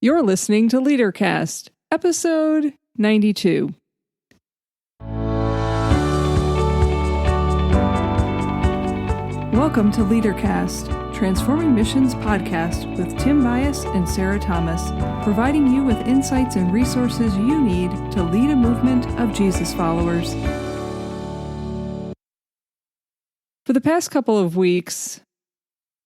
You're listening to LeaderCast, episode 92. Welcome to LeaderCast, Transforming Missions podcast with Tim Bias and Sarah Thomas, providing you with insights and resources you need to lead a movement of Jesus followers. For the past couple of weeks,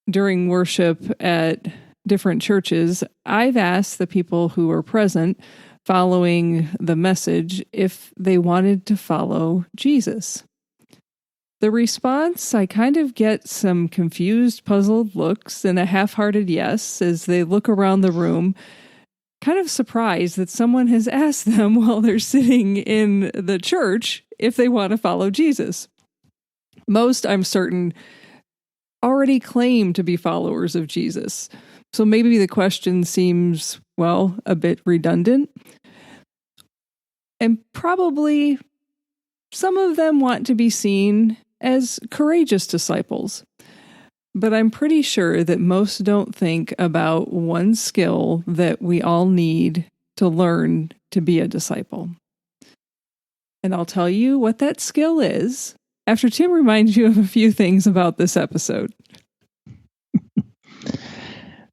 during worship at different churches, I've asked the people who were present following the message if they wanted to follow Jesus. The response, I kind of get some confused, puzzled looks and a half-hearted yes as they look around the room, kind of surprised that someone has asked them while they're sitting in the church if they want to follow Jesus. Most, I'm certain, already claim to be followers of Jesus. So maybe the question seems, well, a bit redundant. And probably some of them want to be seen as courageous disciples. But I'm pretty sure that most don't think about one skill that we all need to learn to be a disciple. And I'll tell you what that skill is after Tim reminds you of a few things about this episode.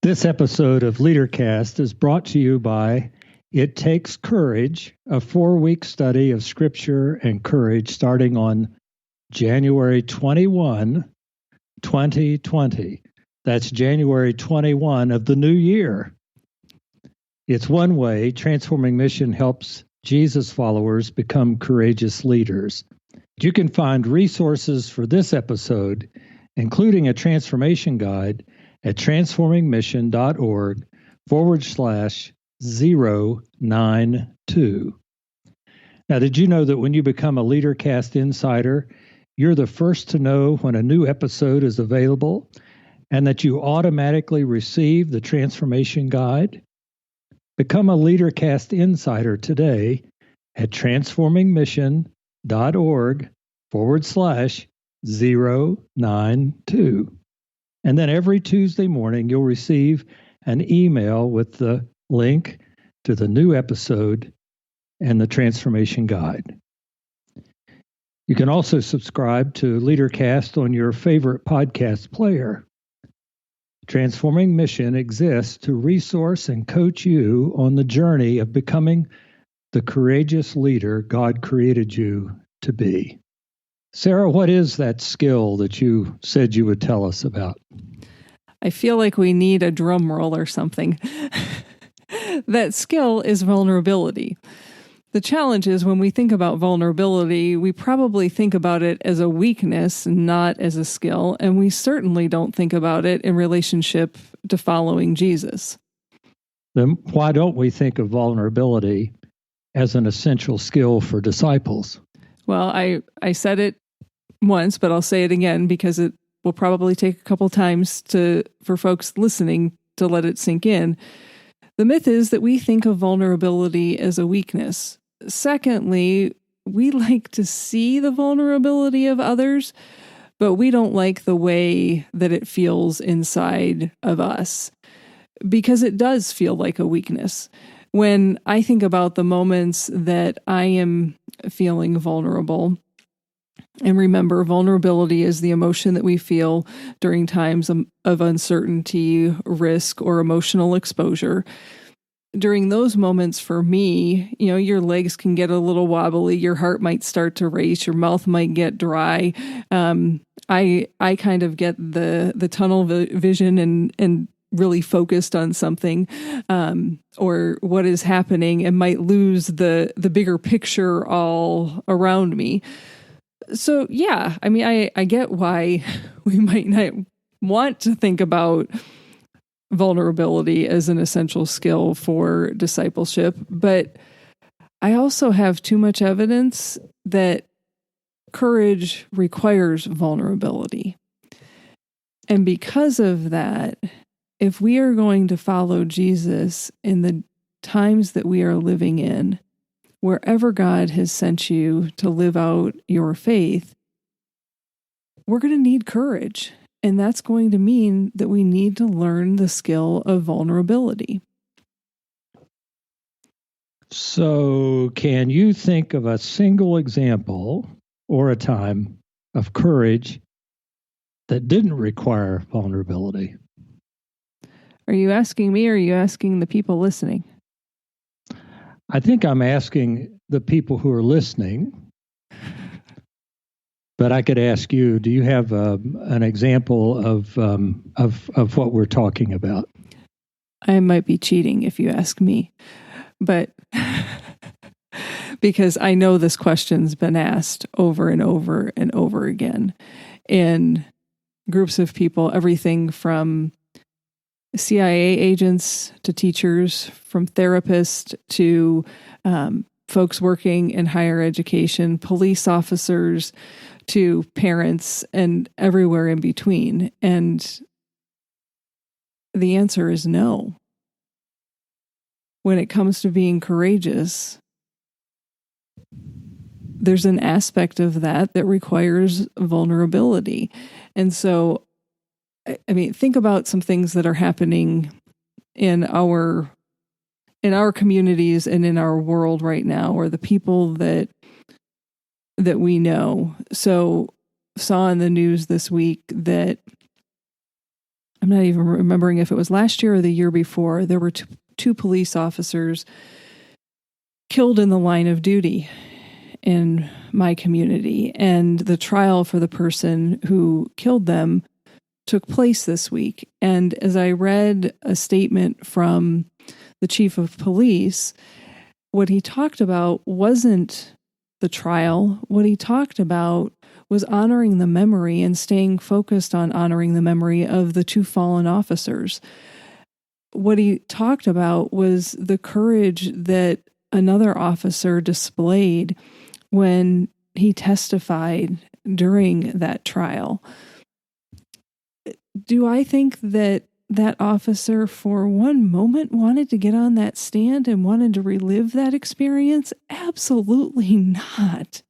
This episode of LeaderCast is brought to you by It Takes Courage, a 4-week study of Scripture and courage starting on January 21, 2020. That's January 21 of the new year. It's one way Transforming Mission helps Jesus followers become courageous leaders. You can find resources for this episode, including a transformation guide, at transformingmission.org/092. Now, did you know that when you become a LeaderCast Insider, you're the first to know when a new episode is available and that you automatically receive the transformation guide? Become a LeaderCast Insider today at transformingmission.org/092. And then every Tuesday morning, you'll receive an email with the link to the new episode and the transformation guide. You can also subscribe to LeaderCast on your favorite podcast player. Transforming Mission exists to resource and coach you on the journey of becoming the courageous leader God created you to be. Sarah, what is that skill that you said you would tell us about? I feel like we need a drum roll or something. That skill is vulnerability. The challenge is when we think about vulnerability, we probably think about it as a weakness, not as a skill, and we certainly don't think about it in relationship to following Jesus. Then why don't we think of vulnerability as an essential skill for disciples? Well, I said it once, but I'll say it again because it will probably take a couple times for folks listening to let it sink in. The myth is that we think of vulnerability as a weakness. Secondly, we like to see the vulnerability of others, but we don't like the way that it feels inside of us because it does feel like a weakness. When I think about the moments that I am feeling vulnerable, and remember, vulnerability is the emotion that we feel during times of uncertainty, risk, or emotional exposure. During those moments for me, your legs can get a little wobbly, your heart might start to race, your mouth might get dry. I kind of get the tunnel vision and really focused on something or what is happening and might lose the bigger picture all around me. So, yeah, I get why we might not want to think about vulnerability as an essential skill for discipleship, but I also have too much evidence that courage requires vulnerability. And because of that, if we are going to follow Jesus in the times that we are living in, wherever God has sent you to live out your faith, we're going to need courage. And that's going to mean that we need to learn the skill of vulnerability. So, can you think of a single example or a time of courage that didn't require vulnerability? Are you asking me or are you asking the people listening? I think I'm asking the people who are listening, but I could ask you, do you have an example of what we're talking about? I might be cheating if you ask me, but because I know this question's been asked over and over and over again in groups of people, everything from CIA agents to teachers, from therapists to folks working in higher education, police officers to parents, and everywhere in between. And the answer is no. When it comes to being courageous, there's an aspect of that requires vulnerability. And so, I mean, think about some things that are happening in our communities and in our world right now, or the people that we know. So, saw in the news this week that I'm not even remembering if it was last year or the year before, there were two police officers killed in the line of duty in my community. And the trial for the person who killed them took place this week. And as I read a statement from the chief of police, what he talked about wasn't the trial. What he talked about was honoring the memory and staying focused on honoring the memory of the two fallen officers. What he talked about was the courage that another officer displayed when he testified during that trial. Do I think that that officer for one moment wanted to get on that stand and wanted to relive that experience? Absolutely not.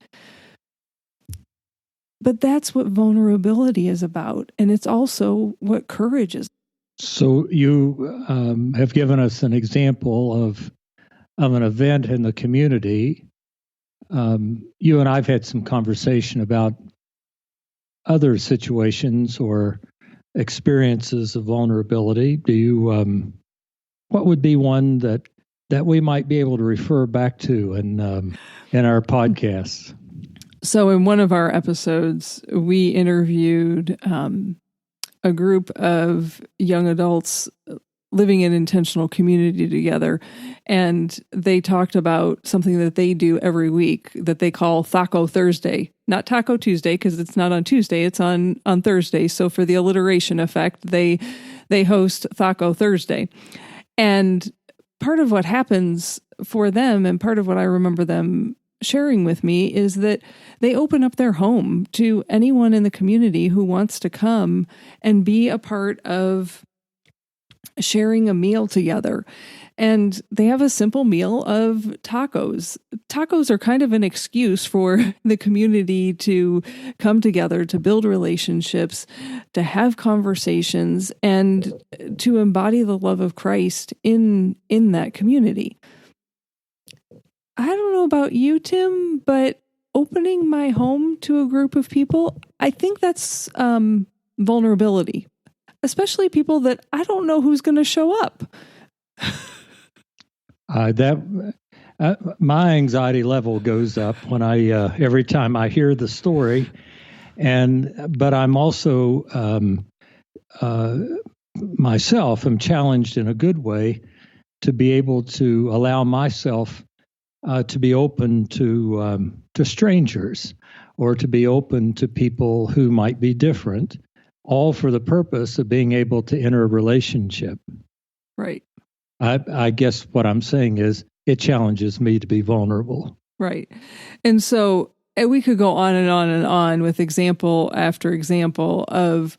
But that's what vulnerability is about. And it's also what courage is. So you have given us an example of an event in the community. You and I've had some conversation about other situations or experiences of vulnerability. Do you? What would be one that we might be able to refer back to in our podcasts? So, in one of our episodes, we interviewed a group of young adults living in intentional community together. And they talked about something that they do every week that they call Taco Thursday. Not Taco Tuesday, because it's not on Tuesday, it's on Thursday. So for the alliteration effect, they host Taco Thursday. And part of what happens for them, and part of what I remember them sharing with me, is that they open up their home to anyone in the community who wants to come and be a part of sharing a meal together. And they have a simple meal of tacos. Tacos are kind of an excuse for the community to come together, to build relationships, to have conversations, and to embody the love of Christ in that community. I don't know about you, Tim, but opening my home to a group of people, I think that's vulnerability. Especially people that I don't know who's going to show up. My anxiety level goes up when I every time I hear the story, but I'm also myself am challenged in a good way to be able to allow myself to be open to strangers, or to be open to people who might be different, all for the purpose of being able to enter a relationship. Right. I guess what I'm saying is it challenges me to be vulnerable. Right. And so we could go on and on and on with example after example of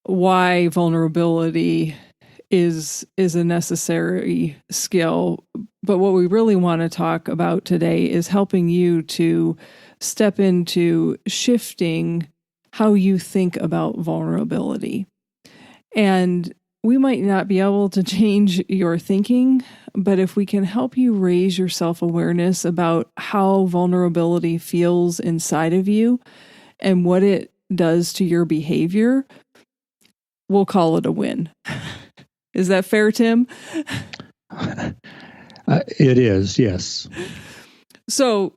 why vulnerability is a necessary skill. But what we really want to talk about today is helping you to step into shifting how you think about vulnerability. And we might not be able to change your thinking, but if we can help you raise your self-awareness about how vulnerability feels inside of you and what it does to your behavior, we'll call it a win. Is that fair, Tim? It is, yes. So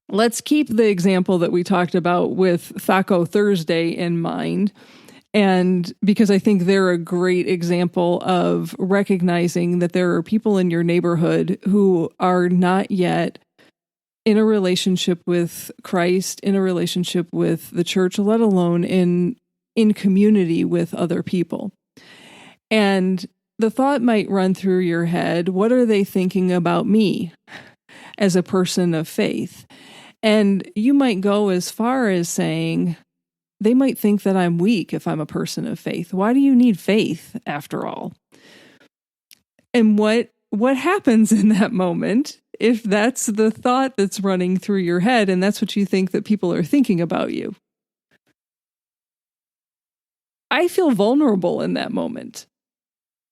let's keep the example that we talked about with Taco Thursday in mind. And because I think they're a great example of recognizing that there are people in your neighborhood who are not yet in a relationship with Christ, in a relationship with the church, let alone in community with other people. And the thought might run through your head, what are they thinking about me as a person of faith? And you might go as far as saying, they might think that I'm weak if I'm a person of faith. Why do you need faith after all? And what happens in that moment if that's the thought that's running through your head and that's what you think that people are thinking about you? I feel vulnerable in that moment.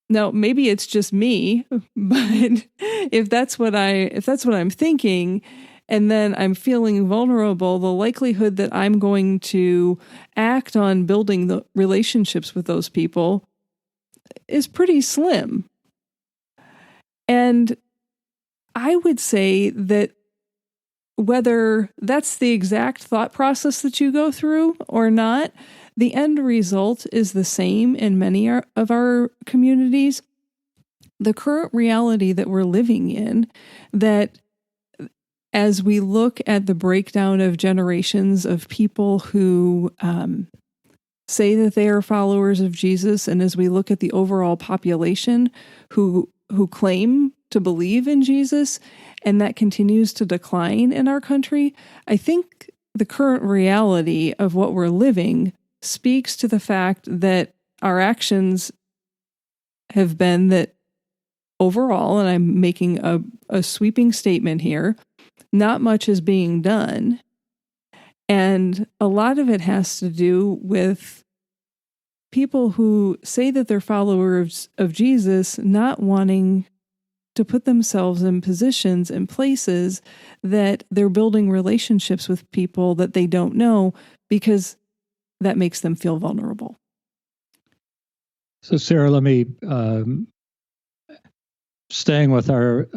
Now, maybe it's just me, but if that's what I'm thinking, and then I'm feeling vulnerable, the likelihood that I'm going to act on building the relationships with those people is pretty slim. And I would say that whether that's the exact thought process that you go through or not, the end result is the same in many of our communities. The current reality that we're living in, that as we look at the breakdown of generations of people who say that they are followers of Jesus, and as we look at the overall population who claim to believe in Jesus, and that continues to decline in our country, I think the current reality of what we're living speaks to the fact that our actions have been that overall, and I'm making a sweeping statement here, not much is being done. And a lot of it has to do with people who say that they're followers of Jesus not wanting to put themselves in positions and places that they're building relationships with people that they don't know, because that makes them feel vulnerable. So, Sarah, let me, staying with our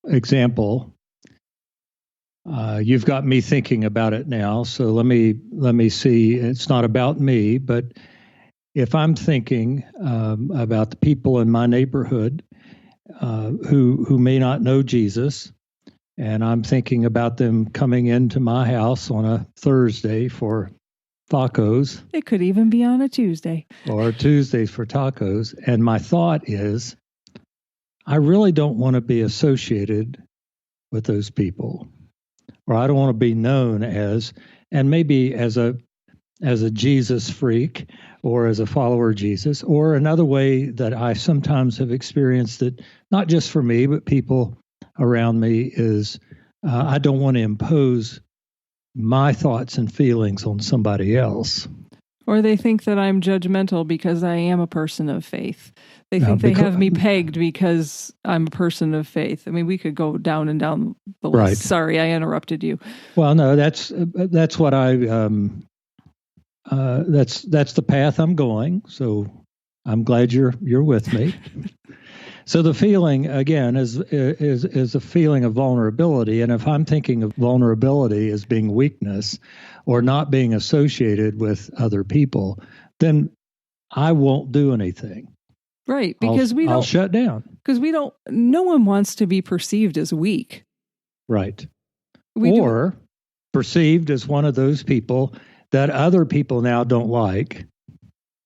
example, you've got me thinking about it now. So let me see. It's not about me, but if I'm thinking about the people in my neighborhood who may not know Jesus, and I'm thinking about them coming into my house on a Thursday for tacos. It could even be on a Tuesday. Or Tuesdays for tacos. And my thought is, I really don't want to be associated with those people. Or I don't want to be known as, and maybe as a Jesus freak or as a follower of Jesus. Or another way that I sometimes have experienced it, not just for me, but people around me, is I don't want to impose my thoughts and feelings on somebody else. Or they think that I'm judgmental because I am a person of faith. They think they have me pegged because I'm a person of faith. I mean, we could go down and down the list. Right. Sorry, I interrupted you. Well, no, that's what I that's the path I'm going. So I'm glad you're with me. So the feeling again is a feeling of vulnerability, and if I'm thinking of vulnerability as being weakness or not being associated with other people, then I won't do anything. Right, because I'll shut down. Because no one wants to be perceived as weak. Right. Or perceived as one of those people that other people now don't like.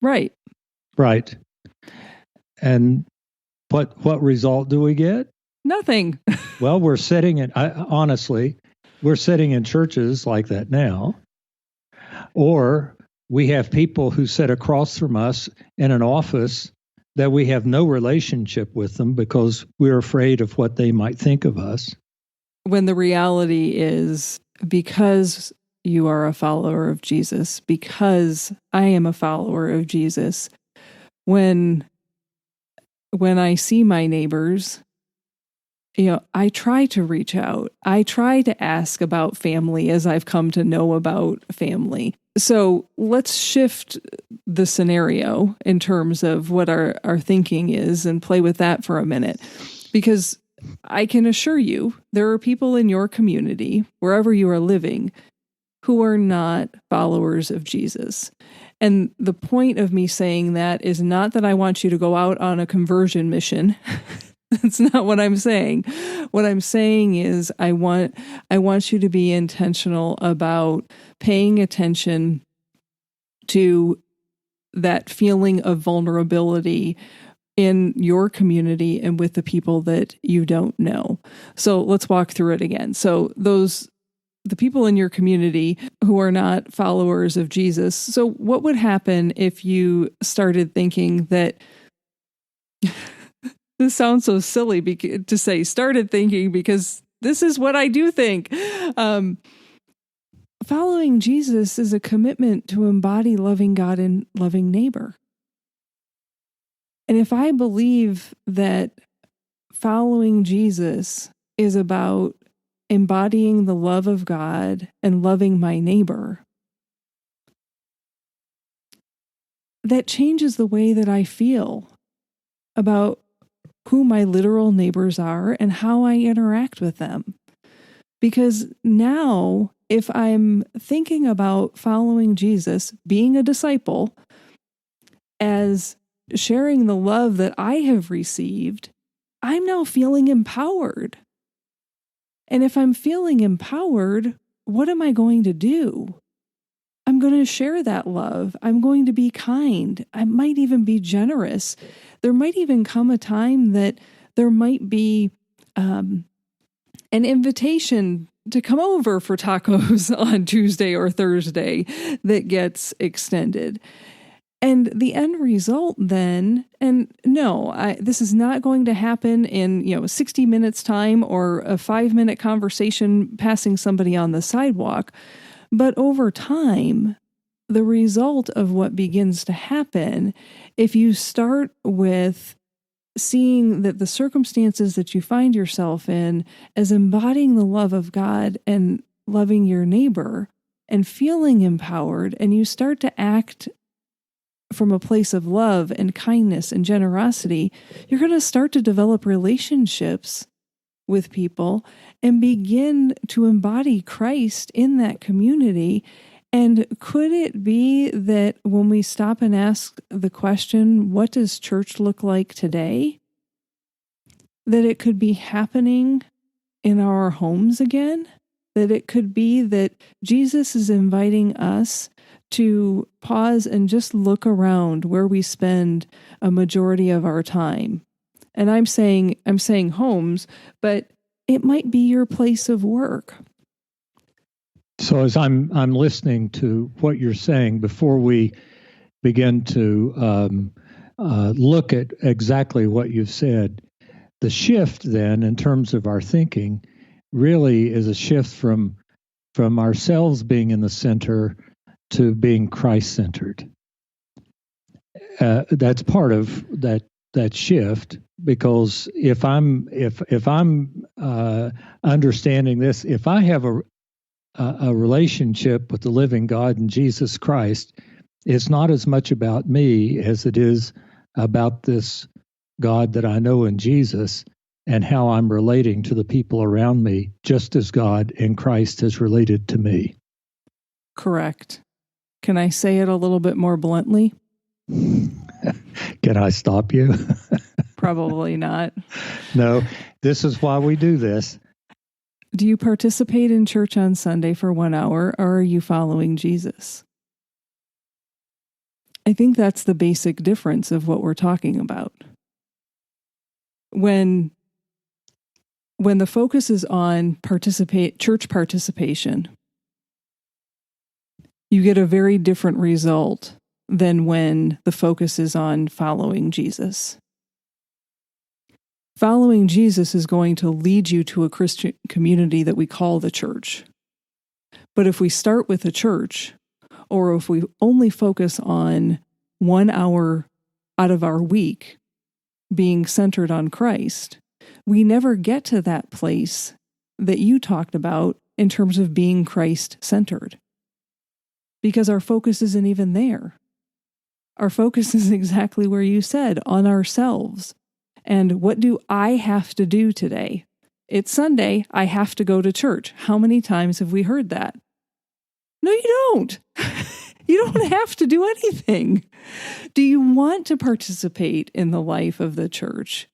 Right. Right. And what result do we get? Nothing. Well, we're sitting in churches like that now. Or we have people who sit across from us in an office that we have no relationship with them because we're afraid of what they might think of us. When the reality is, because you are a follower of Jesus, because I am a follower of Jesus, when I see my neighbors, I try to reach out. I try to ask about family as I've come to know about family. So let's shift the scenario in terms of what our thinking is and play with that for a minute. Because I can assure you, there are people in your community, wherever you are living, who are not followers of Jesus. And the point of me saying that is not that I want you to go out on a conversion mission. That's not what I'm saying. What I'm saying is I want you to be intentional about paying attention to that feeling of vulnerability in your community and with the people that you don't know. So let's walk through it again. So the people in your community who are not followers of Jesus. So what would happen if you started thinking that this sounds so silly to say started thinking, because this is what I do think. Following Jesus is a commitment to embody loving God and loving neighbor. And if I believe that following Jesus is about embodying the love of God and loving my neighbor, that changes the way that I feel about who my literal neighbors are and how I interact with them. Because now, if I'm thinking about following Jesus, being a disciple, as sharing the love that I have received, I'm now feeling empowered. And if I'm feeling empowered, what am I going to do? I'm going to share that love. I'm going to be kind. I might even be generous. There might even come a time that there might be an invitation to come over for tacos on Tuesday or Thursday that gets extended. And the end result then, and no, this is not going to happen in 60 minutes time or a 5-minute conversation passing somebody on the sidewalk. But over time, the result of what begins to happen, if you start with seeing that the circumstances that you find yourself in as embodying the love of God and loving your neighbor and feeling empowered, and you start to act from a place of love and kindness and generosity, you're going to start to develop relationships with people and begin to embody Christ in that community. And could it be that when we stop and ask the question, what does church look like today? That it could be happening in our homes again? That it could be that Jesus is inviting us to pause and just look around where we spend a majority of our time. And I'm saying homes, but it might be your place of work. So as I'm listening to what you're saying, before we begin to look at exactly what you've said, the shift then in terms of our thinking really is a shift from ourselves being in the center to being Christ-centered. That's part of that shift, because if I'm understanding this, if I have a relationship with the living God and Jesus Christ, it's not as much about me as it is about this God that I know in Jesus and how I'm relating to the people around me, just as God in Christ has related to me. Correct. Can I say it a little bit more bluntly? Can I stop you? Probably not. No, this is why we do this. Do you participate in church on Sunday for 1 hour, or are you following Jesus? I think that's the basic difference of what we're talking about. When the focus is on church participation, you get a very different result than when the focus is on following Jesus. Following Jesus is going to lead you to a Christian community that we call the church. But if we start with the church, or if we only focus on 1 hour out of our week being centered on Christ, we never get to that place that you talked about in terms of being Christ-centered. Because our focus isn't even there. Our focus is exactly where you said, on ourselves. And what do I have to do today? It's Sunday, I have to go to church. How many times have we heard that? No, you don't. You don't have to do anything. Do you want to participate in the life of the church?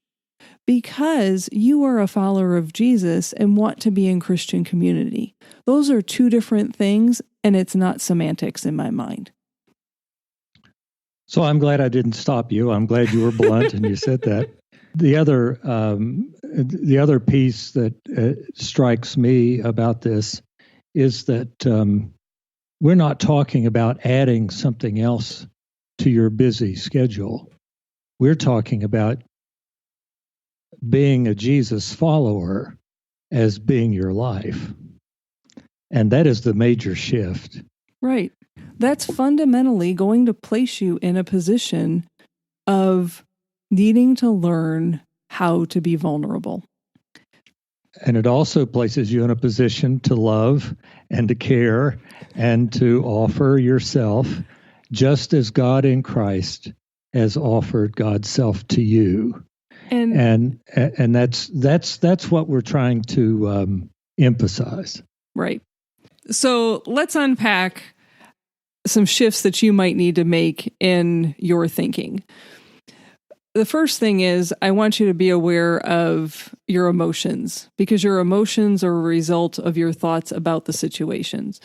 Because you are a follower of Jesus and want to be in Christian community. Those are two different things, and it's not semantics in my mind. So I'm glad I didn't stop you. I'm glad you were blunt and you said that. The other piece that strikes me about this is that we're not talking about adding something else to your busy schedule. We're talking about being a Jesus follower as being your life. And that is the major shift. Right. That's fundamentally going to place you in a position of needing to learn how to be vulnerable. And it also places you in a position to love and to care and to offer yourself just as God in Christ has offered God's self to you. And that's what we're trying to emphasize. Right. So let's unpack some shifts that you might need to make in your thinking. The first thing is, I want you to be aware of your emotions, because your emotions are a result of your thoughts about the situations.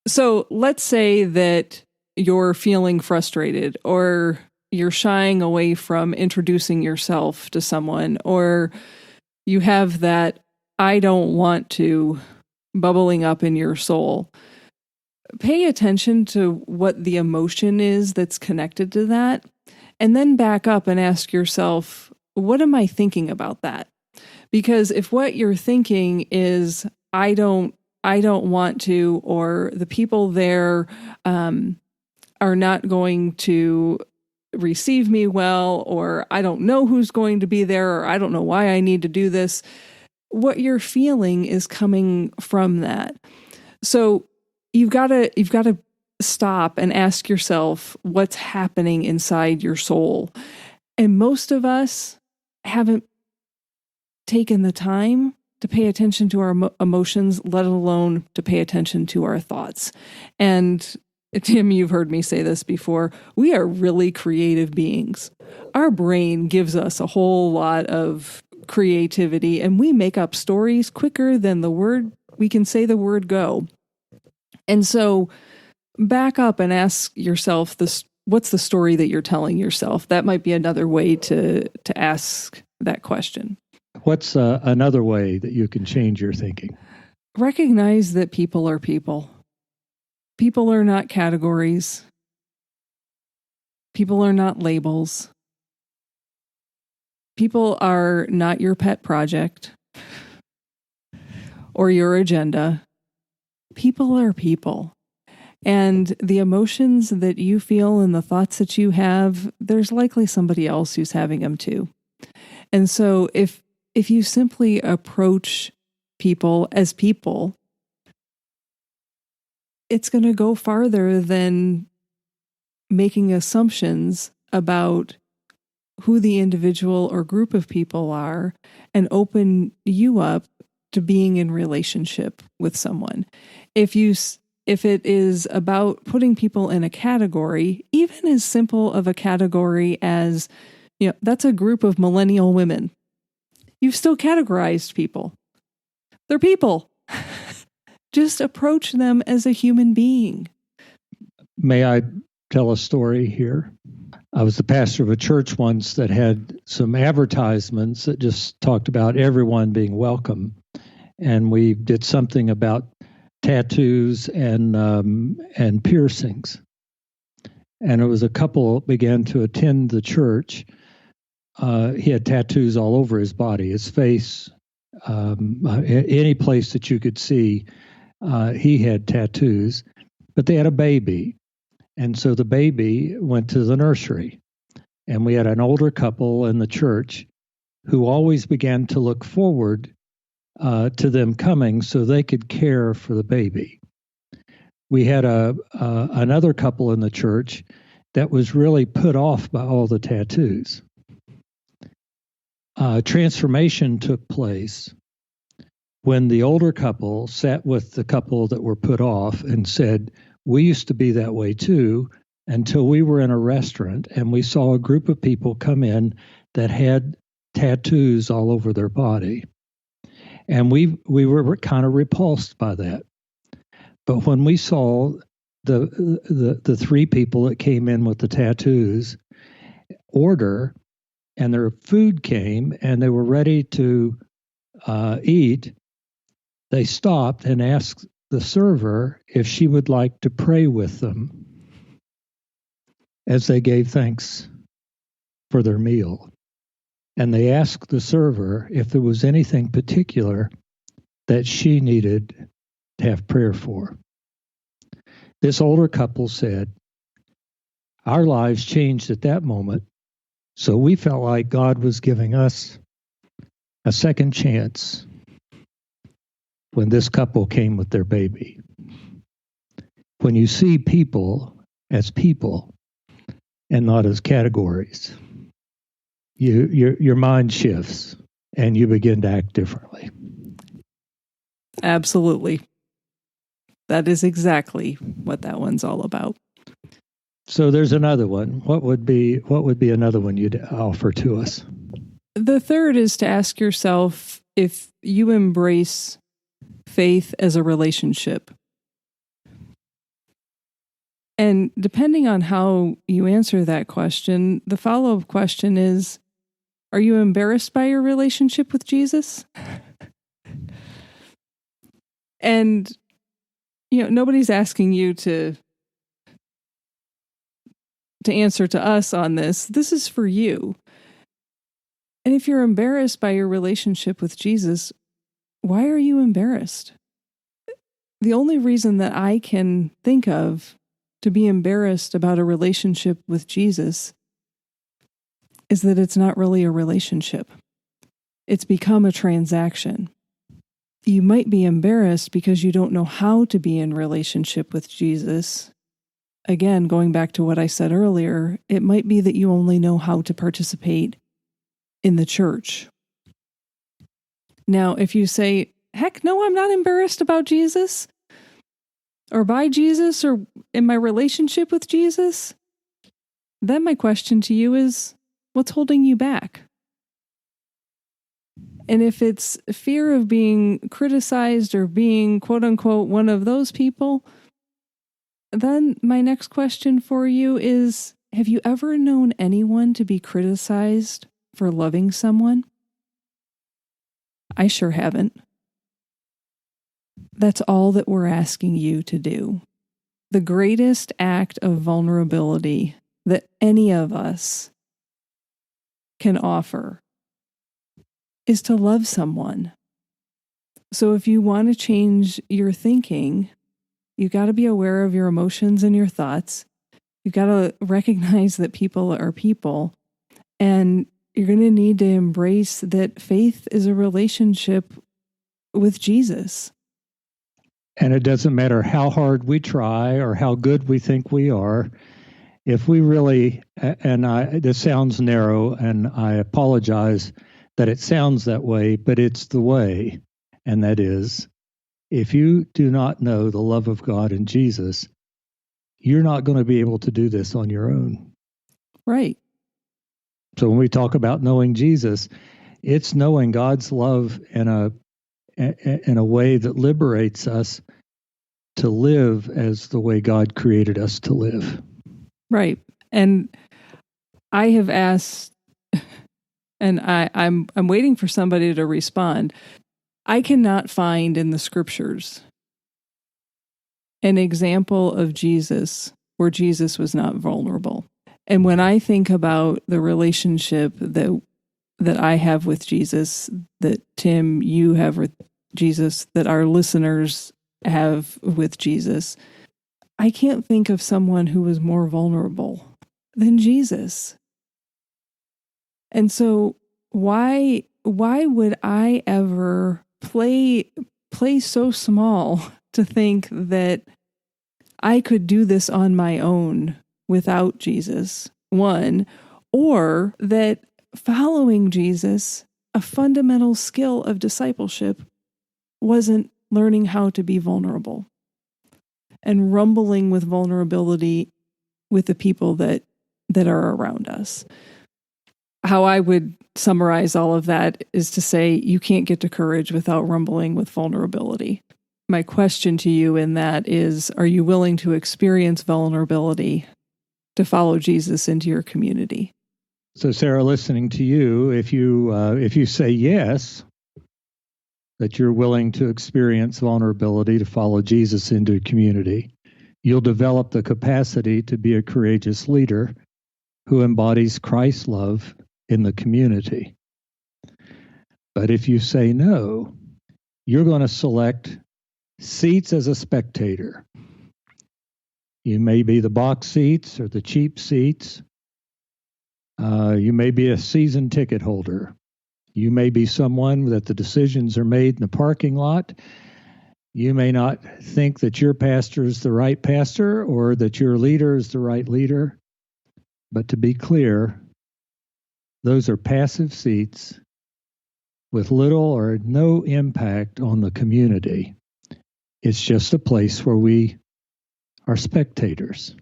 So let's say that you're feeling frustrated, or you're shying away from introducing yourself to someone, or you have that I don't want to bubbling up in your soul. Pay attention to what the emotion is that's connected to that. And then back up and ask yourself, what am I thinking about that? Because if what you're thinking is, I don't want to, or the people there are not going to receive me well, or I don't know who's going to be there, or I don't know why I need to do this, what you're feeling is coming from that. So you've got to stop and ask yourself what's happening inside your soul. And most of us haven't taken the time to pay attention to our emotions, let alone to pay attention to our thoughts. And Tim, you've heard me say this before. We are really creative beings. Our brain gives us a whole lot of creativity, and we make up stories quicker than we can say the word go. And so back up and ask yourself this: what's the story that you're telling yourself? That might be another way to ask that question. What's another way that you can change your thinking? Recognize that people are people. People are not categories. People are not labels. People are not your pet project or your agenda. People are people. And the emotions that you feel and the thoughts that you have, there's likely somebody else who's having them too. And so if you simply approach people as people, it's going to go farther than making assumptions about who the individual or group of people are and open you up to being in relationship with someone. If it is about putting people in a category, even as simple of a category as, that's a group of millennial women, you've still categorized people. They're people. Just approach them as a human being. May I tell a story here? I was the pastor of a church once that had some advertisements that just talked about everyone being welcome. And we did something about tattoos and piercings. And it was a couple began to attend the church. He had tattoos all over his body, his face, any place that you could see, he had tattoos. But they had a baby. And so the baby went to the nursery. And we had an older couple in the church who always began to look forward to them coming so they could care for the baby. We had another couple in the church that was really put off by all the tattoos. Transformation took place when the older couple sat with the couple that were put off and said, we used to be that way too, until we were in a restaurant and we saw a group of people come in that had tattoos all over their body. And we were kind of repulsed by that. But when we saw the three people that came in with the tattoos order, and their food came and they were ready to eat, they stopped and asked the server if she would like to pray with them as they gave thanks for their meal. And they asked the server if there was anything particular that she needed to have prayer for. This older couple said, our lives changed at that moment, so we felt like God was giving us a second chance when this couple came with their baby. When you see people as people and not as categories, your mind shifts and you begin to act differently. Absolutely. That is exactly what that one's all about. So there's another one. What would be another one you'd offer to us? The third is to ask yourself if you embrace faith as a relationship. And depending on how you answer that question, the follow-up question is, are you embarrassed by your relationship with Jesus? And, nobody's asking you to answer to us on this. This is for you. And if you're embarrassed by your relationship with Jesus, why are you embarrassed? The only reason that I can think of to be embarrassed about a relationship with Jesus is that it's not really a relationship. It's become a transaction. You might be embarrassed because you don't know how to be in relationship with Jesus. Again, going back to what I said earlier, it might be that you only know how to participate in the church. Now, if you say, heck no, I'm not embarrassed about Jesus, or by Jesus, or in my relationship with Jesus, then my question to you is, what's holding you back? And if it's fear of being criticized or being, quote unquote, one of those people, then my next question for you is, have you ever known anyone to be criticized for loving someone? I sure haven't. That's all that we're asking you to do. The greatest act of vulnerability that any of us can offer is to love someone. So if you want to change your thinking, you've got to be aware of your emotions and your thoughts. You've got to recognize that people are people, and you're going to need to embrace that faith is a relationship with Jesus. And it doesn't matter how hard we try or how good we think we are. If we really, this sounds narrow, and I apologize that it sounds that way, but it's the way. And that is, if you do not know the love of God in Jesus, you're not going to be able to do this on your own. Right. So when we talk about knowing Jesus, it's knowing God's love in a way that liberates us to live as the way God created us to live. Right. And I have asked, and I'm waiting for somebody to respond. I cannot find in the scriptures an example of Jesus where Jesus was not vulnerable. And when I think about the relationship that I have with Jesus, that Tim, you have with Jesus, that our listeners have with Jesus, I can't think of someone who was more vulnerable than Jesus. And so why would I ever play so small to think that I could do this on my own without Jesus? One, or that following Jesus, a fundamental skill of discipleship, wasn't learning how to be vulnerable and rumbling with vulnerability with the people that are around us. How I would summarize all of that is to say you can't get to courage without rumbling with vulnerability. My question to you in that is, are you willing to experience vulnerability to follow Jesus into your community? So, Sarah, listening to you, if you say yes, that you're willing to experience vulnerability to follow Jesus into a community, you'll develop the capacity to be a courageous leader who embodies Christ's love in the community. But if you say no, you're going to select seats as a spectator. You may be the box seats or the cheap seats. You may be a season ticket holder. You may be someone that the decisions are made in the parking lot. You may not think that your pastor is the right pastor or that your leader is the right leader. But to be clear, those are passive seats with little or no impact on the community. It's just a place where we are spectators.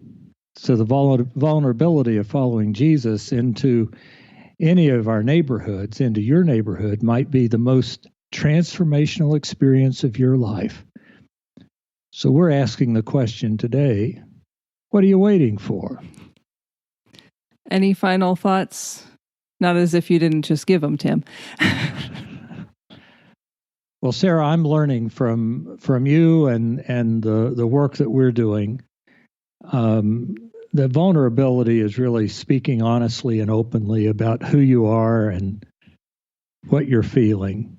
So the vulnerability of following Jesus into any of our neighborhoods, into your neighborhood, might be the most transformational experience of your life. So we're asking the question today, what are you waiting for? Any final thoughts? Not as if you didn't just give them, Tim. Well, Sarah, I'm learning from you and the work that we're doing. The vulnerability is really speaking honestly and openly about who you are and what you're feeling.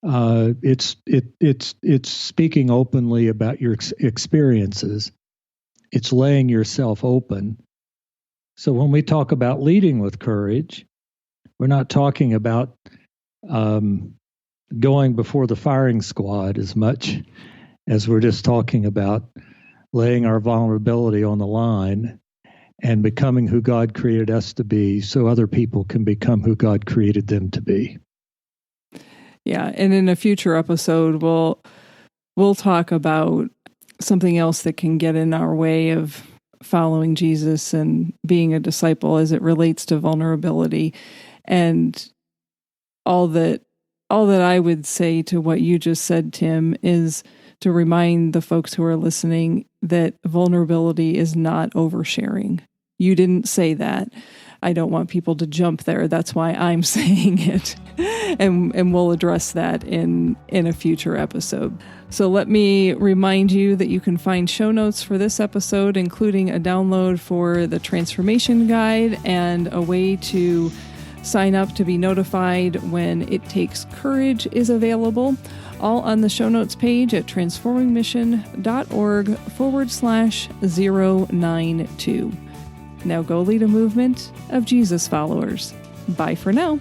It's speaking openly about your experiences. It's laying yourself open. So when we talk about leading with courage, we're not talking about going before the firing squad as much as we're just talking about laying our vulnerability on the line and becoming who God created us to be so other people can become who God created them to be. Yeah, and in a future episode, we'll talk about something else that can get in our way of following Jesus and being a disciple as it relates to vulnerability. And all that I would say to what you just said, Tim, is to remind the folks who are listening that vulnerability is not oversharing. You didn't say that. I don't want people to jump there. That's why I'm saying it. And we'll address that in a future episode. So let me remind you that you can find show notes for this episode, including a download for the transformation guide and a way to sign up to be notified when It Takes Courage is available, all on the show notes page at transformingmission.org/092. Now go lead a movement of Jesus followers. Bye for now.